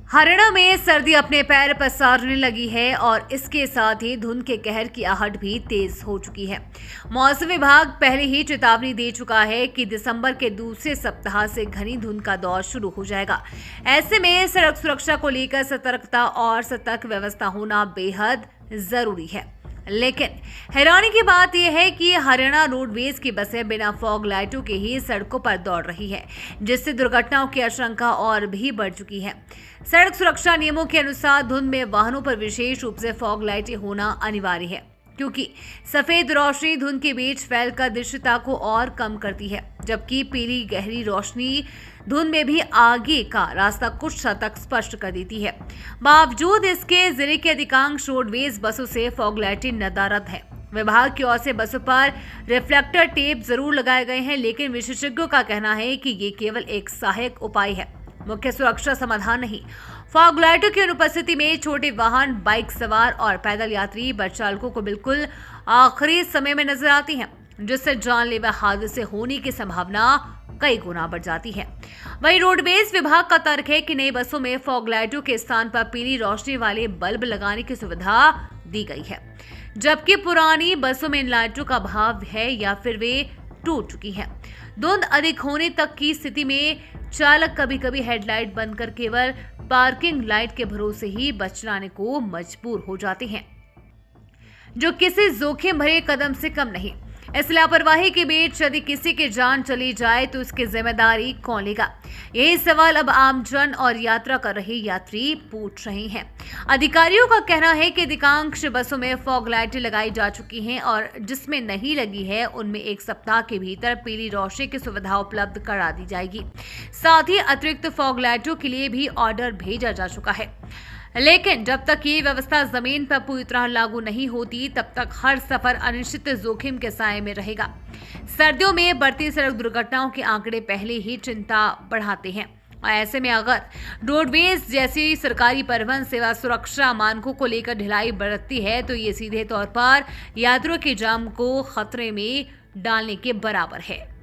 हरियाणा में सर्दी अपने पैर पसारने लगी है और इसके साथ ही धुंध के कहर की आहट भी तेज हो चुकी है। मौसम विभाग पहले ही चेतावनी दे चुका है कि दिसंबर के दूसरे सप्ताह से घनी धुंध का दौर शुरू हो जाएगा। ऐसे में सड़क सुरक्षा को लेकर सतर्कता और सतर्क व्यवस्था होना बेहद जरूरी है। लेकिन हैरानी की बात यह है कि हरियाणा रोडवेज की बसें बिना फॉग लाइटों के ही सड़कों पर दौड़ रही है, जिससे दुर्घटनाओं की आशंका और भी बढ़ चुकी है। सड़क सुरक्षा नियमों के अनुसार धुंध में वाहनों पर विशेष रूप से फॉग लाइटें होना अनिवार्य है, क्योंकि सफेद रोशनी धुंध के बीच फैलकर दृश्यता को और कम करती है, जबकि पीली गहरी रोशनी धुंध में भी आगे का रास्ता कुछ हद तक स्पष्ट कर देती है। बावजूद इसके जिले के अधिकांश रोडवेज बसों से फॉग लाइटें नदारद है। विभाग की ओर से बसों पर रिफ्लेक्टर टेप जरूर लगाए गए हैं, लेकिन विशेषज्ञों का कहना है कि ये केवल एक सहायक उपाय है, मुख्य सुरक्षा समाधान नहीं। फॉग लाइटों की अनुपस्थिति में छोटे वाहन, बाइक सवार और पैदल यात्री बस चालकों को बिल्कुल आखिरी समय में नजर आती हैं, जिससे जानलेवा हादसे होने की संभावना कई गुना बढ़ जाती है। वहीं रोडवेज विभाग का तर्क है कि नई बसों में फॉग लाइटों के स्थान पर पीली रोशनी वाले बल्ब लगाने की सुविधा दी गई है, जबकि पुरानी बसों में इन लाइटों का अभाव है या फिर वे टूट चुकी हैं। धुंध अधिक होने तक की स्थिति में चालक कभी कभी हेडलाइट बंद कर केवल पार्किंग लाइट के भरोसे ही बस चलाने को मजबूर हो जाते हैं, जो किसी जोखिम भरे कदम से कम नहीं। इस लापरवाही के बीच यदि किसी की जान चली जाए तो इसकी जिम्मेदारी कौन लेगा? यही सवाल अब आमजन और यात्रा कर रहे यात्री पूछ रहे हैं। अधिकारियों का कहना है कि अधिकांश बसों में फॉग लाइटें लगाई जा चुकी हैं और जिसमें नहीं लगी है उनमें एक सप्ताह के भीतर पीली रोशनी की सुविधा उपलब्ध करा दी जाएगी। साथ ही अतिरिक्त फॉग लाइटों के लिए भी ऑर्डर भेजा जा चुका है। लेकिन जब तक ये व्यवस्था जमीन पर पूरी तरह लागू नहीं होती, तब तक हर सफर अनिश्चित जोखिम के साए में रहेगा। सर्दियों में बढ़ती सड़क दुर्घटनाओं के आंकड़े पहले ही चिंता बढ़ाते हैं। ऐसे में अगर रोडवेज जैसी सरकारी परिवहन सेवा सुरक्षा मानकों को लेकर ढिलाई बरतती है, तो ये सीधे तौर पर यात्रियों के जाम को खतरे में डालने के बराबर है।